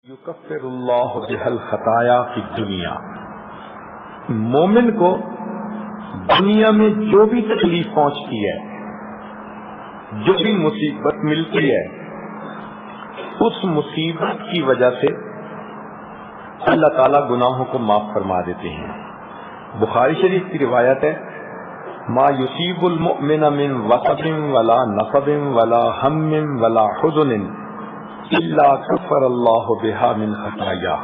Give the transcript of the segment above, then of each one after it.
یکفر اللہ بہا الخطایا فی الدنیا، مومن کو دنیا میں جو بھی تکلیف پہنچتی ہے، جو بھی مصیبت ملتی ہے، اس مصیبت کی وجہ سے اللہ تعالیٰ گناہوں کو معاف فرما دیتے ہیں۔ بخاری شریف کی روایت ہے، ما یصیب المؤمن من وصب ولا نصب ولا ہم ولا حزن الا کفر اللہ بہا من خطایاہ،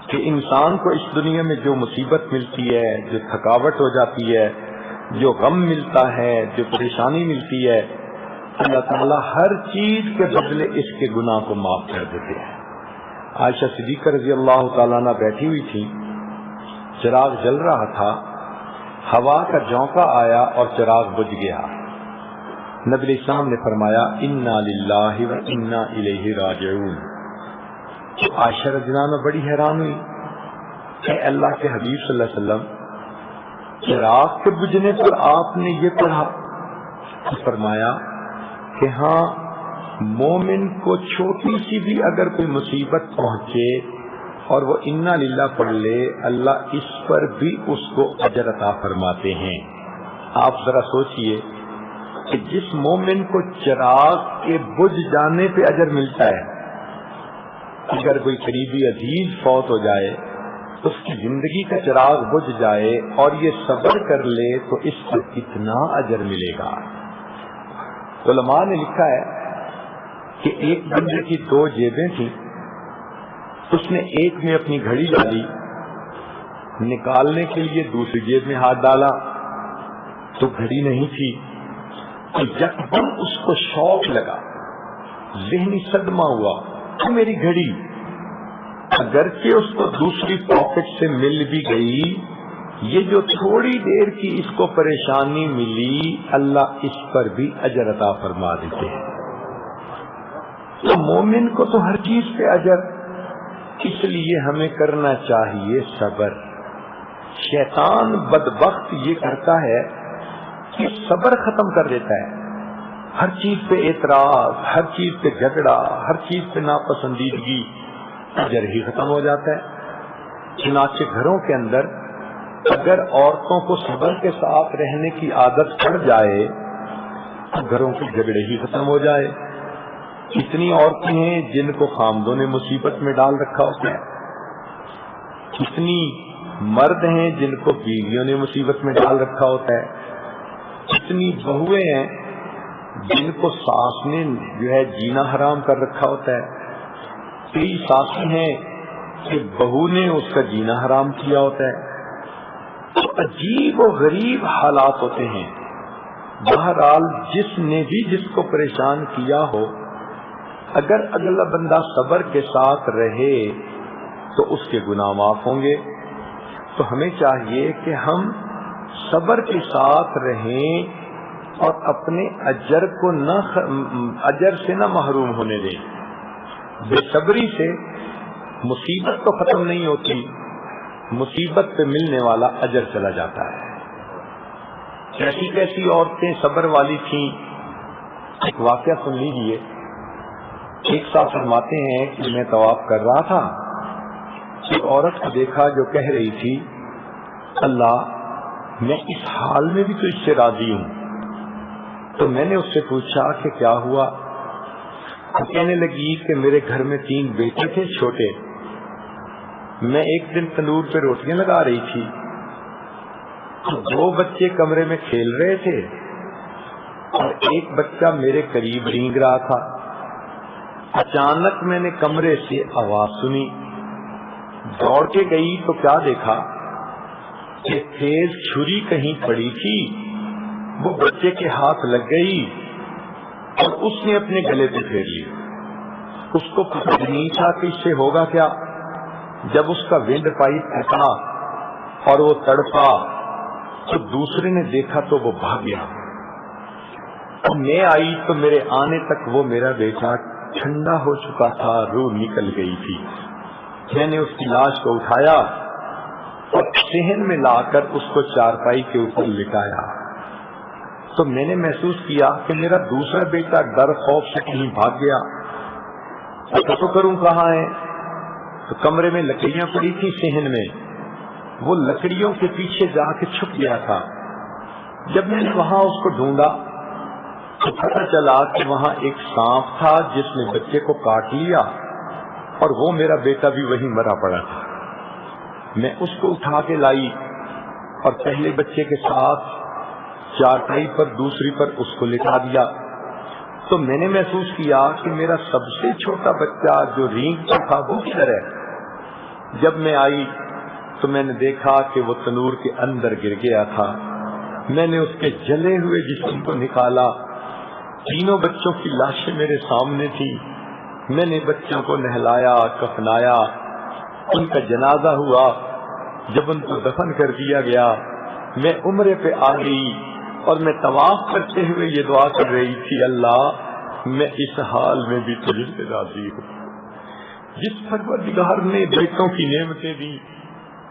کہ انسان کو اس دنیا میں جو مصیبت ملتی ہے، جو تھکاوٹ ہو جاتی ہے، جو غم ملتا ہے، جو پریشانی ملتی ہے، اللہ تعالیٰ ہر چیز کے بدلے اس کے گناہ کو معاف کر دیتے ہیں۔ عائشہ صدیقہ رضی اللہ تعالیٰ عنہ بیٹھی ہوئی تھی، چراغ جل رہا تھا، ہوا کا جھونکا آیا اور چراغ بجھ گیا۔ نبی علیہ السلام نے فرمایا انا للہ و انا الیہ راجعون۔ عائشہ رضی اللہ عنہ بڑی حیران ہوئی کہ اللہ کے حبیب صلی اللہ علیہ وسلم، چراغ کے بجھنے پر آپ نے یہ پڑھا؟ فرمایا کہ ہاں، مومن کو چھوٹی سی بھی اگر کوئی مصیبت پہنچے اور وہ انا للہ پڑھ لے، اللہ اس پر بھی اس کو اجر عطا فرماتے ہیں۔ آپ ذرا سوچئے کہ جس مومن کو چراغ کے بجھ جانے پہ اجر ملتا ہے، اگر کوئی قریبی عزیز فوت ہو جائے، اس کی زندگی کا چراغ بجھ جائے اور یہ صبر کر لے تو اس پر کتنا اجر ملے گا۔ علماء نے لکھا ہے کہ ایک بندے کی 2 جیبیں تھیں، اس نے ایک میں اپنی گھڑی ڈالی، نکالنے کے لیے دوسری جیب میں ہاتھ ڈالا تو گھڑی نہیں تھی۔ یکدم اس کو شوق لگا، ذہنی صدمہ ہوا کہ میری گھڑی، اگرچہ اس کو دوسری پاکٹ سے مل بھی گئی، یہ جو تھوڑی دیر کی اس کو پریشانی ملی، اللہ اس پر بھی اجر عطا فرما دیتے ہیں۔ تو مومن کو تو ہر چیز پہ اجر، اس لیے ہمیں کرنا چاہیے صبر۔ شیطان بدبخت یہ کرتا ہے کہ صبر ختم کر دیتا ہے، ہر چیز پہ اعتراض، ہر چیز پہ جھگڑا، ہر چیز پہ ناپسندیدگی، اجر ہی ختم ہو جاتا ہے۔ چنانچہ گھروں کے اندر اگر عورتوں کو صبر کے ساتھ رہنے کی عادت پڑ جائے تو گھروں کے جھگڑے ہی ختم ہو جائے۔ کتنی عورتیں ہیں جن کو خامدوں نے مصیبت میں ڈال رکھا ہوتا ہے، کتنی مرد ہیں جن کو بیویوں نے مصیبت میں ڈال رکھا ہوتا ہے، کتنی بہویں ہیں جن کو ساس نے جو ہے جینا حرام کر رکھا ہوتا ہے، کئی ساسیں ہیں کہ بہو نے اس کا جینا حرام کیا ہوتا ہے۔ تو عجیب و غریب حالات ہوتے ہیں۔ بہرحال جس نے بھی جس کو پریشان کیا ہو، اگر اگلا بندہ صبر کے ساتھ رہے تو اس کے گناہ معاف ہوں گے۔ تو ہمیں چاہیے کہ ہم صبر کے ساتھ رہیں اور اپنے اجر کو اجر سے نہ محروم ہونے دیں۔ بے صبری سے مصیبت تو ختم نہیں ہوتی، مصیبت پہ ملنے والا اجر چلا جاتا ہے۔ کیسی کیسی عورتیں صبر والی تھیں، ایک واقعہ سن لیجیے۔ ایک صاحب فرماتے ہیں کہ میں طواف کر رہا تھا، ایک عورت کو دیکھا جو کہہ رہی تھی، اللہ میں اس حال میں بھی تو اس سے راضی ہوں۔ تو میں نے اس سے پوچھا کہ کیا ہوا؟ وہ کہنے لگی کہ میرے گھر میں 3 بیٹے تھے چھوٹے، میں ایک دن تندور پہ روٹیاں لگا رہی تھی، تو 2 بچے کمرے میں کھیل رہے تھے اور ایک بچہ میرے قریب رینگ رہا تھا۔ اچانک میں نے کمرے سے آواز سنی، دوڑ کے گئی تو کیا دیکھا کہ تیز چھری کہیں پڑی تھی، وہ بچے کے ہاتھ لگ گئی اور اس نے اپنے گلے پہ پھیر لی۔ اس کو پتہ نہیں تھا کہ اس سے ہوگا کیا۔ جب اس کا ونڈ پائپ پھٹا اور وہ تڑپا تو دوسرے نے دیکھا تو وہ بھاگ گیا۔ اور میں آئی تو میرے آنے تک وہ میرا بیٹا ٹھنڈا ہو چکا تھا، روح نکل گئی تھی۔ میں نے اس کی لاش کو اٹھایا اور صحن میں لا کر اس کو چارپائی کے اوپر لٹایا تو میں نے محسوس کیا کہ میرا دوسرا بیٹا ڈر خوف سے کہیں بھاگ گیا پتہ تو کروں کہاں ہے. تو کمرے میں لکڑیاں پڑی تھی صحن میں، وہ لکڑیوں کے پیچھے جا کے چھپ گیا تھا. جب میں نے وہاں اس کو ڈھونڈا تو پتہ چلا کہ وہاں ایک سانپ تھا جس نے بچے کو کاٹ لیا، اور وہ میرا بیٹا بھی وہیں مرا پڑا تھا. میں اس کو اٹھا کے لائی اور پہلے بچے کے ساتھ چارپائی پر دوسری پر اس کو لٹا دیا. تو میں نے محسوس کیا کہ میرا سب سے چھوٹا بچہ جو رینگتا تھا وہ کدھر ہے. جب میں آئی تو میں نے دیکھا کہ وہ تنور کے اندر گر گیا تھا. میں نے اس کے جلے ہوئے جسم کو نکالا. تینوں بچوں کی لاشیں میرے سامنے تھی. میں نے بچوں کو نہلایا، کفنایا، ان کا جنازہ ہوا. جب ان کو دفن کر دیا گیا میں عمرے پہ آ گئی اور میں طواف کرتے ہوئے یہ دعا کر رہی تھی، اللہ میں اس حال میں بھی تجھ سے راضی ہوں. جس پروردگار نے بیٹوں کی نعمتیں دی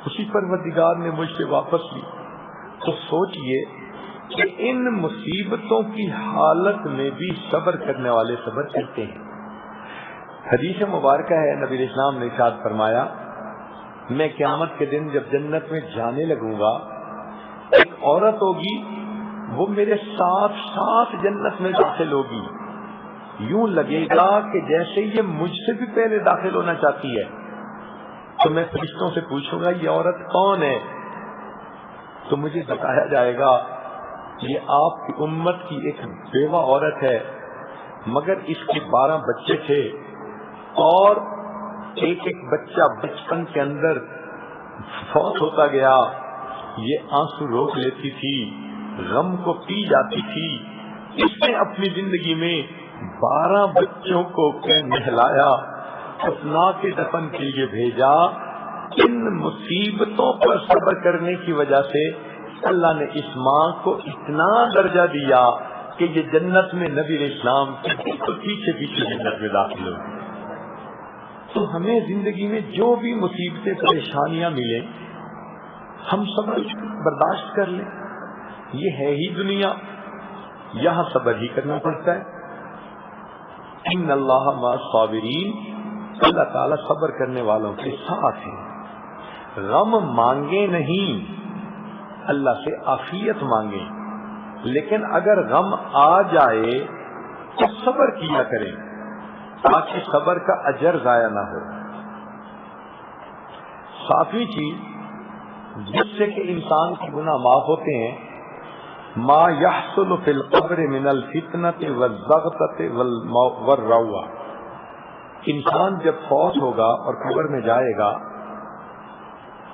اسی پروردگار نے مجھ سے واپس لی. تو سوچئے کہ ان مصیبتوں کی حالت میں بھی صبر کرنے والے صبر کرتے ہیں. حدیث مبارکہ ہے، نبی علیہ السلام نے ارشاد فرمایا، میں قیامت کے دن جب جنت میں جانے لگوں گا ایک عورت ہوگی وہ میرے ساتھ ساتھ جنت میں داخل ہوگی. یوں لگے گا کہ جیسے یہ مجھ سے بھی پہلے داخل ہونا چاہتی ہے. تو میں فرشتوں سے پوچھوں گا یہ عورت کون ہے؟ تو مجھے بتایا جائے گا یہ آپ کی امت کی ایک بیوہ عورت ہے، مگر اس کے 12 بچے تھے اور ایک ایک بچہ بچپن کے اندر فوت ہوتا گیا. یہ آنسو روک لیتی تھی، غم کو پی جاتی تھی. اس نے اپنی زندگی میں 12 بچوں کو نہلایا، دفنا کے دفن کے لیے بھیجا. ان مصیبتوں پر صبر کرنے کی وجہ سے اللہ نے اس ماں کو اتنا درجہ دیا کہ یہ جنت میں نبی علیہ السلام کے پیچھے پیچھے جنت میں داخل ہو. تو ہمیں زندگی میں جو بھی مصیبتیں پریشانیاں ملیں ہم صبر برداشت کر لیں. یہ ہے ہی دنیا، یہاں صبر ہی کرنا پڑتا ہے. ان اللہ مع الصابرین، اللہ تعالیٰ صبر کرنے والوں کے ساتھ ہیں. غم مانگے نہیں، اللہ سے عافیت مانگے، لیکن اگر غم آ جائے تو صبر کیا کریں تاکہ صبر کا اجر ضائع نہ ہو. 7ویں چیز جس سے کہ انسان کے گناہ معاف ہوتے ہیں، ما يحصل فی القبر من الفتنة والضغطة والروع. انسان جب فوت ہوگا اور قبر میں جائے گا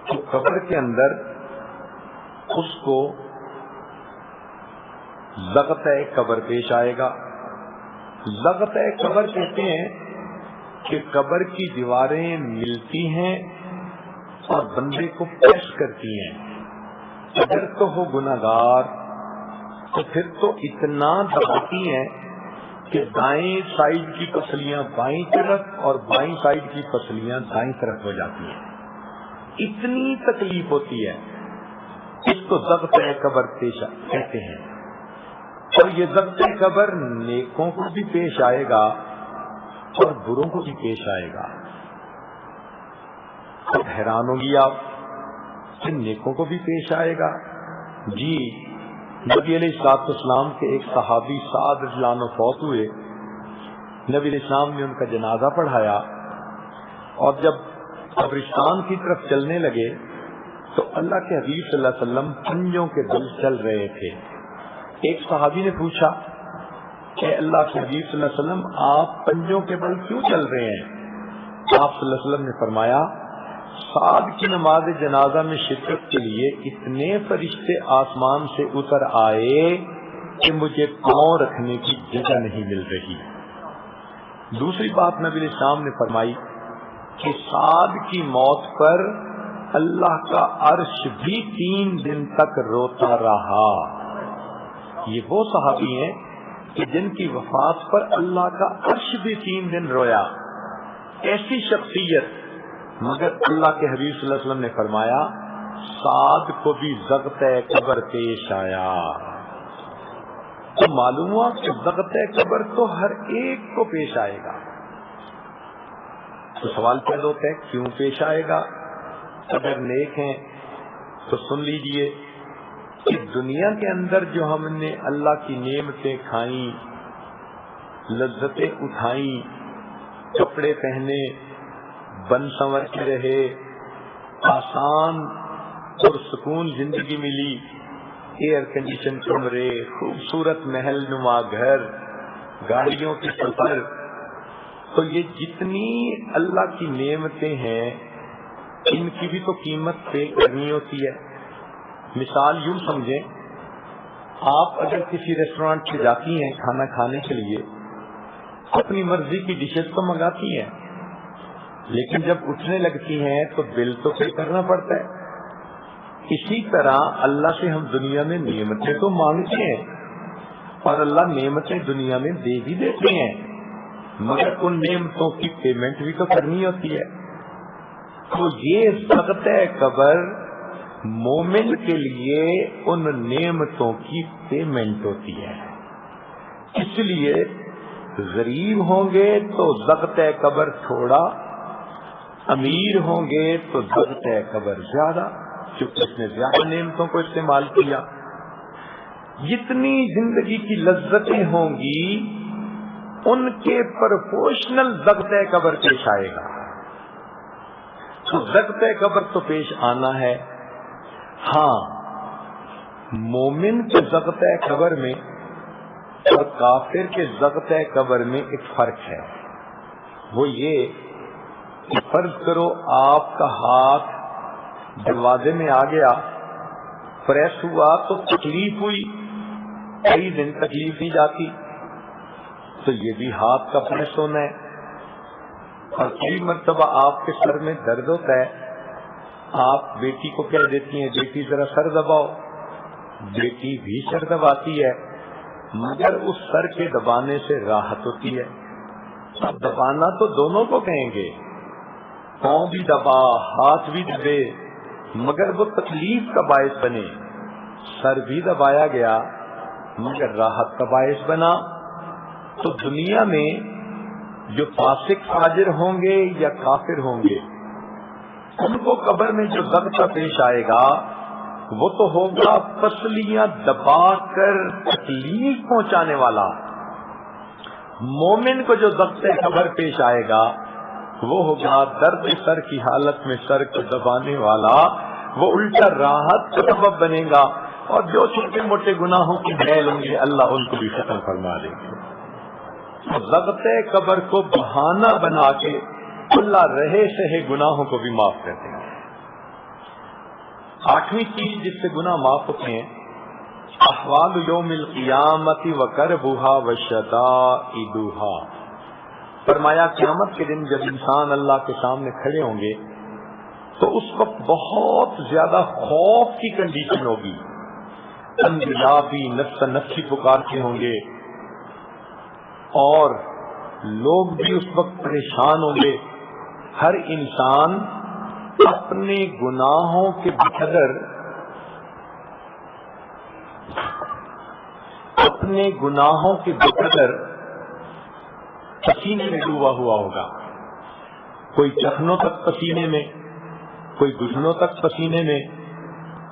تو قبر کے اندر اس کو ضغطۂ قبر پیش آئے گا. ضغطۂ قبر کہتے ہیں کہ قبر کی دیواریں ملتی ہیں اور بندے کو پیش کرتی ہیں. اگر تو ہو گناہگار تو پھر تو اتنا دباتی ہیں کہ دائیں سائیڈ کی پسلیاں بائیں طرف اور بائیں سائیڈ کی پسلیاں دائیں طرف ہو جاتی ہیں. اتنی تکلیف ہوتی ہے. اس کو ضغطۂ قبر پیش کہتے ہیں. اور یہ ضغطۂ قبر نیکوں کو بھی پیش آئے گا اور بروں کو بھی پیش آئے گا. اب حیران ہوگی آپ کہ نیکوں کو بھی پیش آئے گا. جی، نبی علیہ الصلوۃ والسلام کے ایک صحابی سعد رضی اللہ عنہ فوت ہوئے. نبی علیہ السلام نے ان کا جنازہ پڑھایا اور جب قبرستان کی طرف چلنے لگے تو اللہ کے حبیب صلی اللہ علیہ وسلم پنجوں کے بل چل رہے تھے. ایک صحابی نے پوچھا کہ اللہ کے حبیب صلی اللہ علیہ وسلم آپ پنجوں کے بل کیوں چل رہے ہیں؟ آپ صلی اللہ علیہ وسلم نے فرمایا سعد کی نماز جنازہ میں شرکت کے لیے اتنے فرشتے آسمان سے اتر آئے کہ مجھے پاؤں رکھنے کی جگہ نہیں مل رہی. دوسری بات نبی علیہ السلام نے فرمائی کہ سعد کی موت پر اللہ کا عرش بھی 3 دن تک روتا رہا. یہ وہ صحابی ہیں کہ جن کی وفات پر اللہ کا عرش بھی 3 دن رویا. ایسی شخصیت، مگر اللہ کے حبیب صلی اللہ علیہ وسلم نے فرمایا سعد کو بھی ضغطۂ قبر پیش آیا. تو معلوم ہوا کہ ضغطۂ قبر تو ہر ایک کو پیش آئے گا. تو سوال پیدا ہوتا ہے کیوں پیش آئے گا؟ اگر نیک ہیں تو سن لیجئے کہ دنیا کے اندر جو ہم نے اللہ کی نعمتیں کھائیں، لذتیں اٹھائیں، کپڑے پہنے، بن سنور کے رہے، آسان اور سکون زندگی ملی، ایئر کنڈیشن کمرے، خوبصورت محل نما گھر، گاڑیوں کے سفر، تو یہ جتنی اللہ کی نعمتیں ہیں ان کی بھی تو قیمت پے کرنی ہوتی ہے۔ مثال یوں سمجھیں، آپ اگر کسی ریسٹورینٹ پہ جاتی ہیں کھانا کھانے کے لیے، اپنی مرضی کی ڈشز تو منگاتی ہیں، لیکن جب اٹھنے لگتی ہیں تو بل تو پے کرنا پڑتا ہے۔ اسی طرح اللہ سے ہم دنیا میں نعمتیں تو مانگتے ہیں اور اللہ نعمتیں دنیا میں دے بھی دیتے ہیں، مگر ان نعمتوں کی پیمنٹ بھی تو کرنی ہوتی ہے۔ تو یہ ضبط قبر مومن کے لیے ان نعمتوں کی پیمنٹ ہوتی ہے۔ اس لیے غریب ہوں گے تو ضبط قبر تھوڑا، امیر ہوں گے تو ضبط قبر زیادہ، کیونکہ اس نے زیادہ نعمتوں کو استعمال کیا۔ جتنی زندگی کی لذتیں ہوں گی ان کے پروپورشنل ضبط قبر پیش آئے گا۔ تو ضبط قبر تو پیش آنا ہے۔ ہاں، مومن کے ضبط قبر میں اور کافر کے ضبط قبر میں ایک فرق ہے، وہ یہ کہ فرض کرو آپ کا ہاتھ دروازے میں آ گیا، پریس ہوا تو تکلیف ہوئی، کئی دن تکلیف نہیں جاتی، تو یہ بھی ہاتھ کا پریس ہونا ہے۔ اور کئی مرتبہ آپ کے سر میں درد ہوتا ہے، آپ بیٹی کو کہہ دیتی ہیں بیٹی ذرا سر دباؤ، بیٹی بھی سر دباتی ہے، مگر اس سر کے دبانے سے راحت ہوتی ہے۔ اب دبانا تو دونوں کو کہیں گے، پاؤں بھی دبا، ہاتھ بھی دبے، مگر وہ تکلیف کا باعث بنے۔ سر بھی دبایا گیا مگر راحت کا باعث بنا۔ تو دنیا میں جو فاسق فاجر ہوں گے یا کافر ہوں گے، ان کو قبر میں جو ضبط پیش آئے گا وہ تو ہوگا پسلیاں دبا کر تکلیف پہنچانے والا۔ مومن کو جو ضبط قبر پیش آئے گا وہ ہوگا درد سر کی حالت میں سر کو دبانے والا، وہ الٹا راحت کا سبب بنے گا، اور جو چھوٹے موٹے گناہوں کی میل ہوں گے اللہ ان کو بھی ختم فرما دیں گے۔ ضبط قبر کو بہانہ بنا کے اللہ رہے سہے گناہوں کو بھی معاف کر دیں گے۔ آٹھویں چیز جس سے گناہ معاف ہوتے ہیں، احوال یوم القیامت وکربھا وشدائدھا۔ فرمایا قیامت کے دن جب انسان اللہ کے سامنے کھڑے ہوں گے تو اس وقت بہت زیادہ خوف کی کنڈیشن ہوگی، انبیاء بھی نفس نفسی پکارتے ہوں گے اور لوگ بھی اس وقت پریشان ہوں گے۔ ہر انسان اپنے گناہوں کے بقدر پسینے میں ڈوبا ہوا ہوگا، کوئی ٹخنوں تک پسینے میں، کوئی گھٹنوں تک پسینے میں،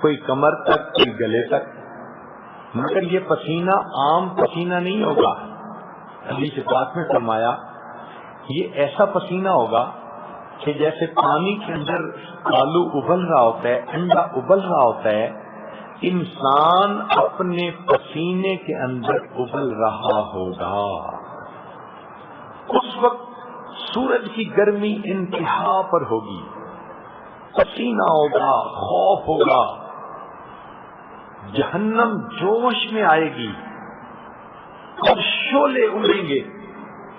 کوئی کمر تک، کوئی گلے تک، مگر یہ پسینہ عام پسینہ نہیں ہوگا۔ حدیث پاک میں فرمایا یہ ایسا پسینہ ہوگا کہ جیسے پانی کے اندر آلو ابل رہا ہوتا ہے، انڈا ابل رہا ہوتا ہے، انسان اپنے پسینے کے اندر ابل رہا ہوگا۔ اس وقت سورج کی گرمی انتہا پر ہوگی، پسینہ ہوگا، خوف ہوگا، جہنم جوش میں آئے گی اور شعلے اڑیں گے،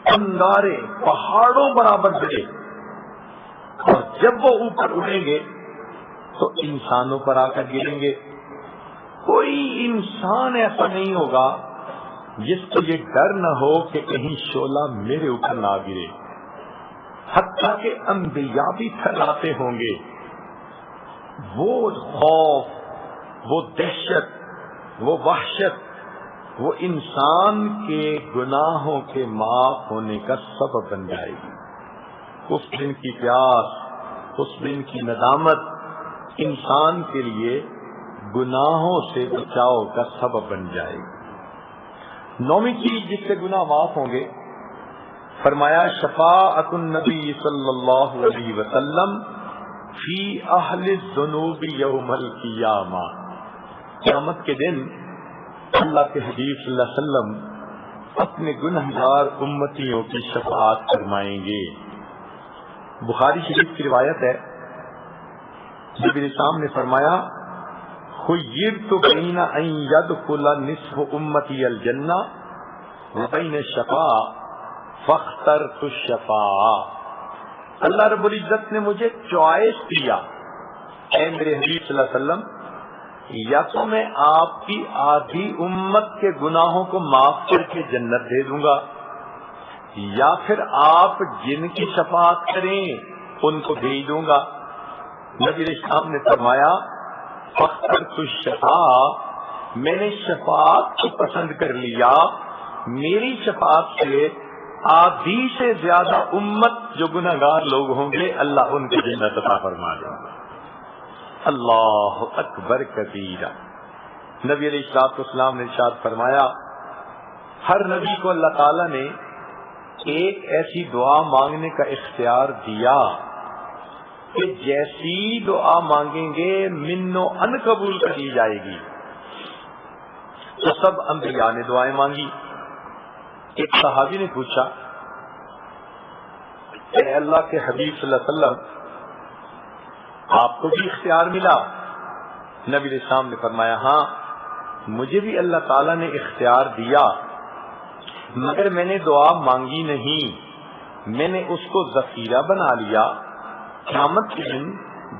انگارے پہاڑوں برابر بڑے، اور جب وہ اوپر اڑیں گے تو انسانوں پر آ کر گریں گے۔ کوئی انسان ایسا نہیں ہوگا جس کو یہ ڈر نہ ہو کہ کہیں شعلہ میرے اوپر نہ گرے، حتیٰ کہ انبیاء بھی تھراتے ہوں گے۔ وہ خوف، وہ دہشت، وہ وحشت، وہ انسان کے گناہوں کے معاف ہونے کا سبب بن جائے گی۔ اس دن کی پیاس، اس دن کی ندامت انسان کے لیے گناہوں سے بچاؤ کا سبب بن جائے گی۔ 9ویں چیز جس سے گناہ معاف ہوں گے، فرمایا شفاعت النبی صلی اللہ علیہ وسلم فی اہل الذنوب یوم القیامہ، قیامت کے دن اللہ کے حبیب صلی اللہ علیہ وسلم اپنے گنہگار امتیوں کی شفاعت فرمائیں گے۔ بخاری شریف کی روایت ہے، نبی اسلام نے فرمایا خیرت بین ان یدخل نصف امتی الجنہ وبین الشفاعہ فاخترت الشفاعہ۔ اللہ رب العزت نے مجھے چوائس دیا، اے میرے حبیب صلی اللہ علیہ وسلم، یا تو میں آپ کی آدھی امت کے گناہوں کو معاف کر کے جنت دے دوں گا، یا پھر آپ جن کی شفاعت کریں ان کو بھیج دوں گا۔ نبی اسلام نے فرمایا فاخترت الشفاعہ، میں نے شفاعت کو پسند کر لیا، میری شفاعت سے آدھی سے زیادہ امت جو گناہگار لوگ ہوں گے اللہ ان کی جنت عطا فرما دے گا۔ اللہ اکبر کبیرہ۔ نبی علیہ الصلوۃ والسلام نے ارشاد فرمایا ہر نبی کو اللہ تعالیٰ نے ایک ایسی دعا مانگنے کا اختیار دیا کہ جیسی دعا مانگیں گے من و ان قبول کر لی جائے گی۔ تو سب انبیاء نے دعائیں مانگی۔ ایک صحابی نے پوچھا اے اللہ کے حبیب صلی اللہ علیہ وسلم، آپ کو بھی اختیار ملا؟ نبی علیہ السلام نے فرمایا ہاں، مجھے بھی اللہ تعالیٰ نے اختیار دیا، مگر میں نے دعا مانگی نہیں، میں نے اس کو ذخیرہ بنا لیا۔ قیامت کے دن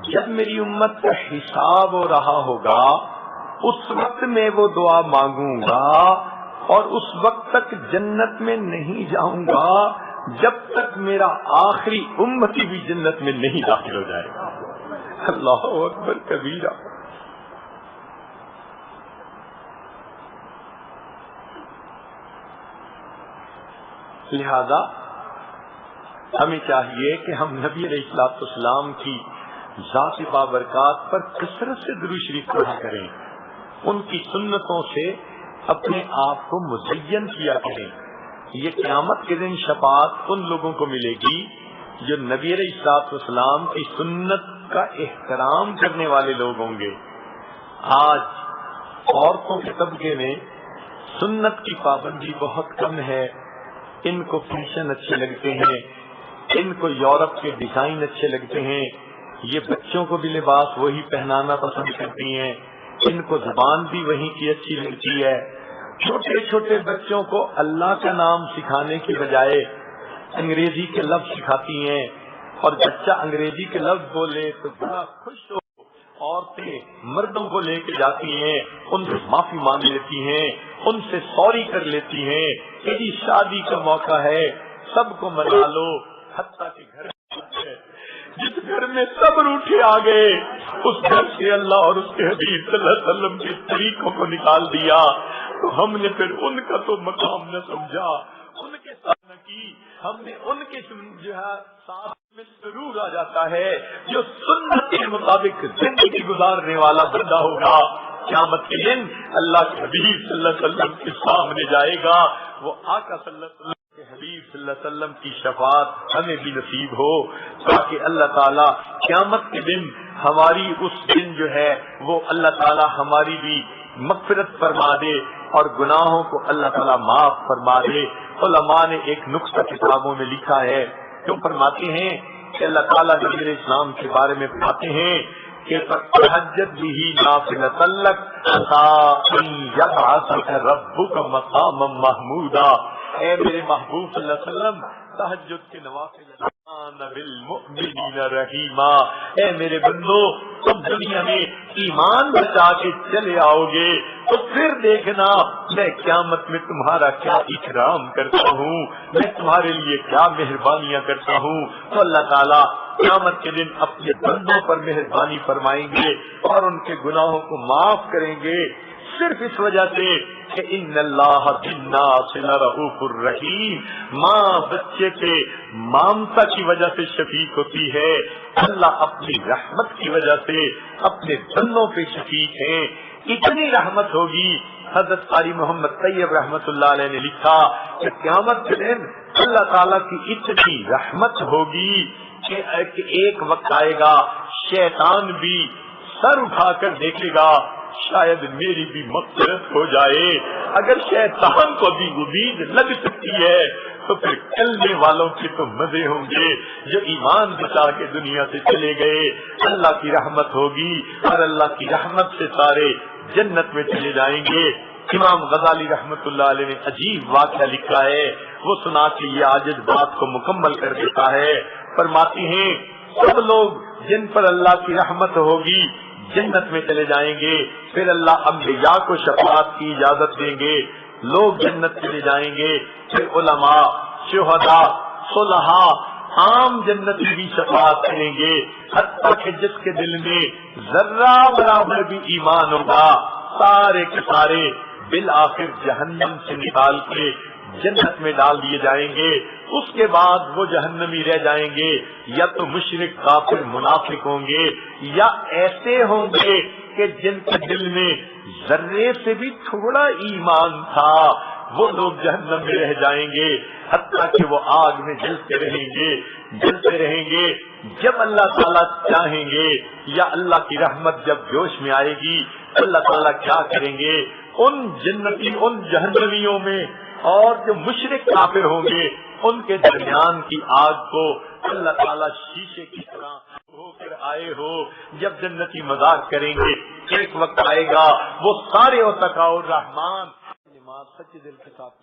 جب میری امت کا حساب ہو رہا ہوگا اس وقت میں وہ دعا مانگوں گا، اور اس وقت تک جنت میں نہیں جاؤں گا جب تک میرا آخری امتی بھی جنت میں نہیں داخل ہو جائے گا۔ اللہ اکبر کبیرہ۔ لہذا ہمیں چاہیے کہ ہم نبی علیہ الصلوۃ والسلام کی ذات بابرکات پر کثرت سے درود شریف پڑھا کریں، ان کی سنتوں سے اپنے آپ کو مزین کیا کریں۔ یہ قیامت کے دن شفاعت ان لوگوں کو ملے گی جو نبی علیہ الصلوۃ والسلام کی سنت کا احترام کرنے والے لوگ ہوں گے۔ آج عورتوں کے طبقے میں سنت کی پابندی بہت کم ہے، ان کو فیشن اچھے لگتے ہیں، ان کو یورپ کے ڈیزائن اچھے لگتے ہیں، یہ بچوں کو بھی لباس وہی پہنانا پسند کرتی ہیں، ان کو زبان بھی وہی کی اچھی لگتی ہے۔ چھوٹے چھوٹے بچوں کو اللہ کا نام سکھانے کی بجائے انگریزی کے لفظ سکھاتی ہیں، اور بچہ انگریزی کے لفظ بولے تو بڑا خوش ہو۔ عورتیں مردوں کو لے کے جاتی ہیں، ان سے معافی مانگ لیتی ہیں، ان سے سوری کر لیتی ہیں کہ جی شادی کا موقع ہے سب کو منا لو۔ حتیٰ کہ گھر جس گھر میں سب روٹھے آ گئے اس گھر سے اللہ اور اس کے حبیب صلی اللہ علیہ وسلم کے طریقوں کو نکال دیا، تو ہم نے پھر ان کا تو مقام نہ سمجھا، ان کے ساتھ نہ کی، ہم نے ان کے جو ہے ساتھ میں ضرور آ جاتا ہے جو سنت کے مطابق زندگی گزارنے والا بندہ ہوگا۔ قیامت کے دن اللہ کے حبیب صلی اللہ علیہ وسلم کے سامنے جائے گا، وہ آقا صلی اللہ علیہ وسلم کے حبیب صلی اللہ علیہ وسلم کی شفاعت ہمیں بھی نصیب ہو، تاکہ اللہ تعالیٰ قیامت کے دن ہماری اس دن جو ہے وہ اللہ تعالیٰ ہماری بھی مغفرت فرما دے اور گناہوں کو اللہ تعالیٰ معاف فرما دے۔ علماء نے ایک نقطہ کتابوں میں لکھا ہے، جو فرماتے ہیں کہ اللہ تعالیٰ نبی علیہ السلام کے بارے میں فرماتے ہیں کہ تہجد بھی نافلۃ لک عسى ان یبعثک ربک مقاما محمودا۔ اے میرے محبوب صلی اللہ علیہ وسلم، تہجد کے نوافل بالمؤمنین رحیما، اے میرے بندو تم دنیا میں ایمان بچا کے چلے آؤ گے تو پھر دیکھنا میں قیامت میں تمہارا کیا اکرام کرتا ہوں، میں تمہارے لیے کیا مہربانیاں کرتا ہوں۔ تو اللہ تعالیٰ قیامت کے دن اپنے بندوں پر مہربانی فرمائیں گے اور ان کے گناہوں کو معاف کریں گے، صرف اس وجہ سے کہ ان اللہ بالناس لرؤوف الرحیم، ماں بچے کے مامتا کی وجہ سے شفیق ہوتی ہے، اللہ اپنی رحمت کی وجہ سے اپنے بندوں پہ شفیق ہیں۔ اتنی رحمت ہوگی، حضرت قاری محمد طیب رحمت اللہ علیہ نے لکھا کہ قیامت کے دن اللہ تعالیٰ کی اتنی رحمت ہوگی کہ ایک وقت آئے گا شیطان بھی سر اٹھا کر دیکھے گا شاید میری بھی مغفرت ہو جائے۔ اگر شیطان کو بھی امید لگ سکتی ہے تو پھر چلنے والوں کے تو مزے ہوں گے جو ایمان بچا کے دنیا سے چلے گئے۔ اللہ کی رحمت ہوگی اور اللہ کی رحمت سے سارے جنت میں چلے جائیں گے۔ امام غزالی رحمت اللہ علیہ نے عجیب واقعہ لکھا ہے، وہ سنا کے یہ عاجز بات کو مکمل کر دیتا ہے۔ فرماتے ہیں سب لوگ جن پر اللہ کی رحمت ہوگی جنت میں چلے جائیں گے، پھر اللہ انبیاء کو شفاعت کی اجازت دیں گے، لوگ جنت چلے جائیں گے، پھر علماء، شہداء، صلحاء، عام جنتی بھی شفاعت کریں گے، حتیٰ کہ جس کے دل میں ذرہ برابر بھی ایمان ہوگا سارے کے سارے بالآخر جہنم سے نکال کے جنت میں ڈال دیے جائیں گے۔ اس کے بعد وہ جہنمی رہ جائیں گے، یا تو مشرک کافر منافق ہوں گے، یا ایسے ہوں گے کہ جن کے دل میں ذرے سے بھی تھوڑا ایمان تھا، وہ لوگ جہنم میں رہ جائیں گے، حتیٰ کہ وہ آگ میں جلتے رہیں گے۔ جب اللہ تعالیٰ چاہیں گے یا اللہ کی رحمت جب جوش میں آئے گی، اللہ تعالیٰ کیا کریں گے، ان جہنمیوں میں اور جو مشرک کافر ہوں گے ان کے درمیان کی آگ کو اللہ تعالیٰ شیشے کی طرح ہو کر آئے ہو جب جنتی مذاق کریں گے، ایک وقت آئے گا وہ سارے اتقاء الرحمان نماز سچے دل کے ساتھ